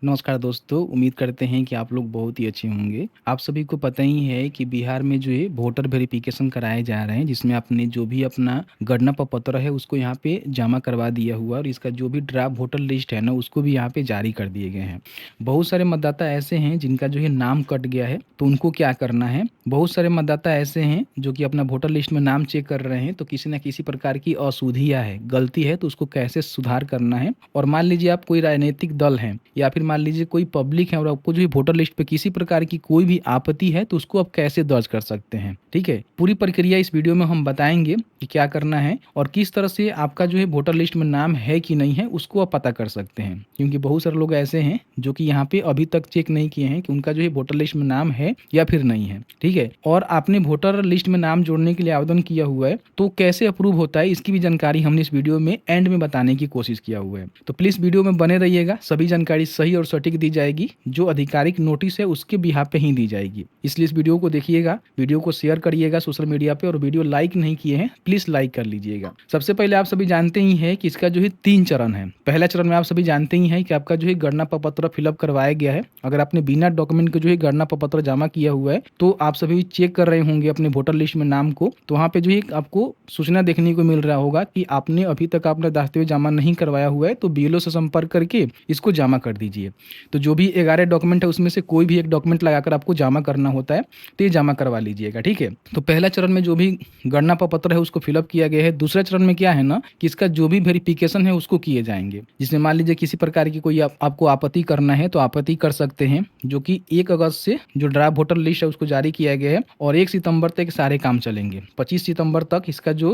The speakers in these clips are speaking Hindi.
नमस्कार दोस्तों, उम्मीद करते हैं कि आप लोग बहुत ही अच्छे होंगे। आप सभी को पता ही है कि बिहार में जो है वोटर वेरिफिकेशन कराए जा रहे हैं, जिसमें आपने जो भी अपना गणना प्रपत्र है उसको यहाँ पे जमा करवा दिया हुआ और इसका जो भी ड्राफ्ट वोटर लिस्ट है ना उसको भी यहाँ पे जारी कर दिए गए हैं। बहुत सारे मतदाता ऐसे हैं जिनका जो है नाम कट गया है, तो उनको क्या करना है। बहुत सारे मतदाता ऐसे हैं जो कि अपना वोटर लिस्ट में नाम चेक कर रहे हैं, तो किसी न किसी प्रकार की अशुद्धियाँ है, गलती है, तो उसको कैसे सुधार करना है। और मान लीजिए आप कोई राजनीतिक दल है या फिर मान लीजिए कोई पब्लिक है और आपको जो है वोटर लिस्ट पे किसी प्रकार की कोई भी आपत्ति है, तो उसको आप कैसे दर्ज कर सकते हैं। ठीक है, पूरी प्रक्रिया इस वीडियो में हम बताएंगे कि क्या करना है और किस तरह से आपका जो है वोटर लिस्ट में नाम है कि नहीं है उसको आप पता कर सकते हैं। क्योंकि बहुत सारे लोग ऐसे हैं जो कि यहाँ पे अभी तक चेक नहीं किए हैं कि उनका जो है वोटर लिस्ट में नाम है या फिर नहीं है। ठीक है, और आपने वोटर लिस्ट में नाम जोड़ने के लिए आवेदन किया हुआ है तो कैसे अप्रूव होता है, इसकी भी जानकारी हमने इस वीडियो में एंड में बताने की कोशिश किया हुआ है। तो प्लीज वीडियो में बने रहिएगा, सभी जानकारी सही और सटीक दी जाएगी, जो आधिकारिक नोटिस है उसके बिहाफ पे ही दी जाएगी। इसलिए इस वीडियो को देखिएगा, वीडियो को शेयर करिएगा सोशल मीडिया पे, और वीडियो लाइक नहीं किए हैं प्लीज लाइक कर लीजिएगा। सबसे पहले आप सभी जानते ही हैं कि इसका जो है 3 चरण है। पहला चरण में आप सभी जानते ही हैं कि आपका जो है गणना प्रपत्र फिलअप करवाया गया है। अगर आपने बिना डॉक्यूमेंट के जो है गणना प्रपत्र जमा किया हुआ है तो आप सभी चेक कर रहे होंगे अपने वोटर लिस्ट में नाम को, तो वहाँ पे जो है आपको सूचना देखने को मिल रहा होगा कि आपने अभी तक आपने दस्तावेज जमा नहीं करवाया हुआ है, तो बीएलओ से संपर्क करके इसको जमा कर दीजिए। तो जो भी 11 डॉक्यूमेंट है उसमें से कोई भी एक डॉक्यूमेंट लगाकर आपको जमा करना होता है, तो ये जमा करवा लीजिएगा। ठीक है, तो पहला चरण में जो भी गणना प्रपत्र है उसको फिलअप किया गया है। दूसरा चरण में क्या है ना कि इसका जो भी वेरिफिकेशन है उसको किए जाएंगे, जिसमें मान लीजिए किसी प्रकार की कोई आपको आपत्ति करना है तो आपत्ति कर सकते हैं, जो कि 1 अगस्त से जो ड्राफ्ट वोटर लिस्ट है उसको जारी किया गया है और 1 सितंबर तक सारे काम चलेंगे। 25 सितंबर तक इसका जो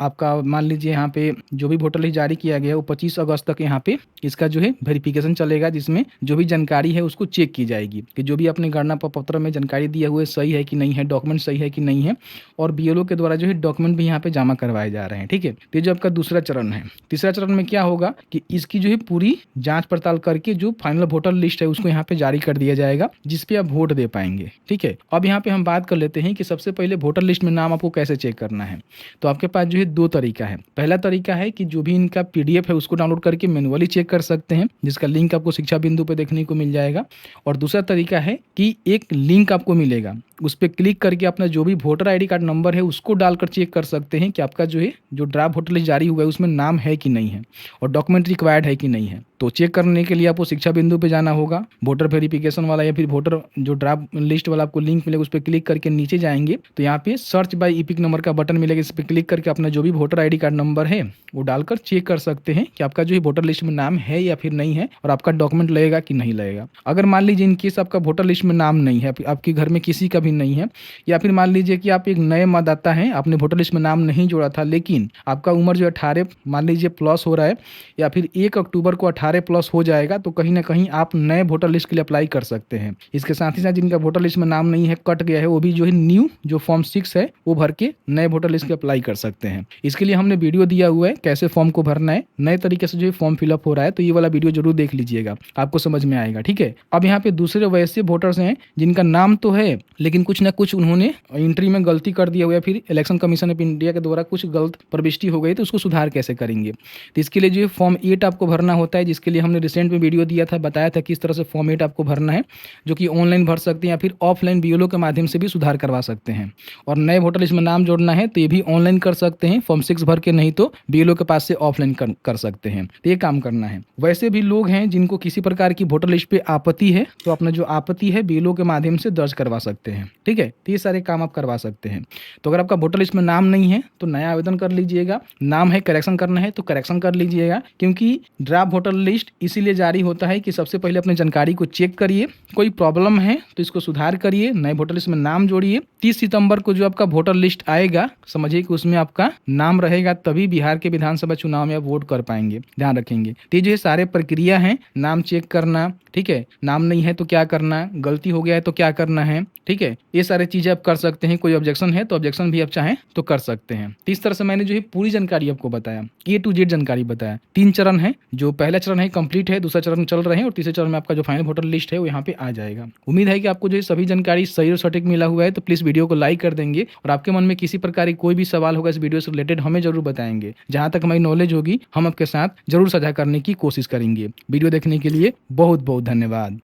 आपका मान लीजिए यहाँ पे जो भी वोटर लिस्ट जारी किया गया है वो 25 अगस्त तक यहाँ पे इसका जो है वेरिफिकेशन चलेगा, जिसमें जो भी जानकारी है उसको चेक की जाएगी कि जो भी अपने गणना प्रपत्र में जानकारी दिया हुआ है सही है कि नहीं है, डॉक्यूमेंट सही है कि नहीं है, और बीएलओ के द्वारा जो है डॉक्यूमेंट भी यहाँ पे जमा करवाए जा रहे हैं। ठीक है, तो ये जो आपका दूसरा चरण है। तीसरा चरण में क्या होगा कि इसकी जो है पूरी जांच पड़ताल करके जो फाइनल वोटर लिस्ट है उसको यहाँ पे जारी कर दिया जाएगा, जिसपे आप वोट दे पाएंगे। ठीक है, अब यहाँ पे हम बात कर लेते हैं कि सबसे पहले वोटर लिस्ट में नाम आपको कैसे चेक करना है। तो आपके पास जो है 2 तरीका है। पहला तरीका है कि जो भी इनका पीडीएफ है उसको डाउनलोड करके मैनुअली चेक कर सकते हैं, जिसका लिंक आपको शिक्षा बिंदु पे देखने को मिल जाएगा। और दूसरा तरीका है कि एक लिंक आपको मिलेगा, उस पर क्लिक करके अपना जो भी वोटर आईडी कार्ड नंबर है उसको डालकर चेक कर सकते हैं कि आपका जो है जो ड्राफ्ट वोटर लिस्ट जारी हुआ है उसमें नाम है कि नहीं है और डॉक्यूमेंट रिक्वायर्ड है कि नहीं है। तो चेक करने के लिए आपको शिक्षा बिंदु पे जाना होगा, वोटर वेरिफिकेशन वाला या फिर वोटर जो ड्राफ्ट लिस्ट वाला आपको लिंक मिलेगा उस पर क्लिक करके नीचे जाएंगे तो यहाँ पे सर्च बाय ईपिक नंबर का बटन मिलेगा, इस पर क्लिक करके अपना जो भी वोटर आईडी कार्ड नंबर है वो डालकर चेक कर सकते हैं कि आपका जो है वोटर लिस्ट में नाम है या फिर नहीं है और आपका डॉक्यूमेंट लगेगा कि नहीं लगेगा। अगर मान लीजिए इनकेस आपका वोटर लिस्ट में नाम नहीं है, आपके घर में किसी का भी नहीं है, या फिर मान लीजिए कि आप एक नए मतदाता हैं, आपने वोटर लिस्ट में नाम नहीं जोड़ा था लेकिन आपका उम्र जो 18 मान लीजिए प्लस हो रहा है या फिर 1 अक्टूबर को 18 प्लस हो जाएगा, तो कहीं ना कहीं आप नए वोटर लिस्ट के लिए अप्लाई कर सकते हैं। इसके साथ ही साथ जिनका वोटर लिस्ट में नाम नहीं है, कट गया है, वो भी जो है न्यू जो फॉर्म 6 है वो भर के नए वोटर लिस्ट के अप्लाई कर सकते हैं। इसके लिए हमने वीडियो दिया हुआ है कैसे फॉर्म को भरना है, नए तरीके से जो है फॉर्म फिलअप हो रहा है, तो ये वाला वीडियो जरूर देख लीजिएगा, आपको समझ में आएगा। ठीक है, अब यहाँ पे दूसरे वैसे वोटर्स हैं जिनका नाम तो है लेकिन कुछ ना कुछ उन्होंने एंट्री में गलती कर दिया हुआ है, फिर इलेक्शन कमीशन ऑफ इंडिया के द्वारा कुछ गलत प्रविष्टि हो गई, तो उसको सुधार कैसे करेंगे। तो इसके लिए जो है फॉर्म 8 आपको भरना होता है, जिसके लिए हमने रिसेंट में वीडियो दिया था, बताया था किस तरह से फॉर्म 8 आपको भरना है, जो कि ऑनलाइन भर सकते हैं या फिर ऑफलाइन बीएलओ के माध्यम से भी सुधार करवा सकते हैं। और नए वोटर लिस्ट में नाम जोड़ना है तो ये भी ऑनलाइन कर सकते हैं, फॉर्म 6 भर के, नहीं तो बीएलओ के पास से ऑफलाइन कर सकते हैं। तो ये काम करना है। वैसे भी लोग हैं जिनको किसी प्रकार की वोटर लिस्ट पे आपत्ति है, तो अपना जो आपत्ति है बीएलओ के माध्यम से दर्ज करवा सकते हैं। ठीक है, तो ये सारे काम आप करवा सकते हैं। तो अगर आपका वोटर लिस्ट में नाम नहीं है तो नया आवेदन कर लीजिएगा, नाम है करेक्शन करना है तो करेक्शन कर लीजिएगा, क्योंकि ड्राफ्ट वोटर लिस्ट इसीलिए जारी होता है कि सबसे पहले अपनी जानकारी को चेक करिए, कोई प्रॉब्लम है तो इसको सुधार करिए, नए वोटर लिस्ट में नाम जोड़िए। 30 सितंबर को जो आपका वोटर लिस्ट आएगा, समझिए कि उसमें आपका नाम रहेगा, तभी बिहार के विधानसभा चुनाव में आप वोट कर पाएंगे, ध्यान रखेंगे। तो ये जो है सारे प्रक्रिया है, नाम चेक करना, ठीक है, नाम नहीं है तो क्या करना, गलती हो गया है तो क्या करना है, ठीक है, है? ये सारी चीज़ें आप कर सकते हैं। कोई ऑब्जेक्शन है तो ऑब्जेक्शन भी आप चाहें तो कर सकते हैं। तो इस तरह से मैंने जो है पूरी जानकारी आपको बताया, ए टू जेड जानकारी बताया। 3 चरण हैं, जो पहला चरण है कंप्लीट है, दूसरा चरण चल रहे हैं और तीसरे चरण में आपका जो फाइनल वोटर लिस्ट है वो यहाँ पे आ जाएगा। उम्मीद है कि आपको जो है सभी जानकारी सही और सटीक मिला हुआ है, तो प्लीज़ वीडियो को लाइक कर देंगे और आपके मन में किसी प्रकार की कोई भी सवाल होगा इस वीडियो से रिलेटेड हमें ज़रूर बताएँगे। जहाँ तक हमारी नॉलेज होगी हम आपके साथ ज़रूर साझा करने की कोशिश करेंगे। वीडियो देखने के लिए बहुत-बहुत धन्यवाद।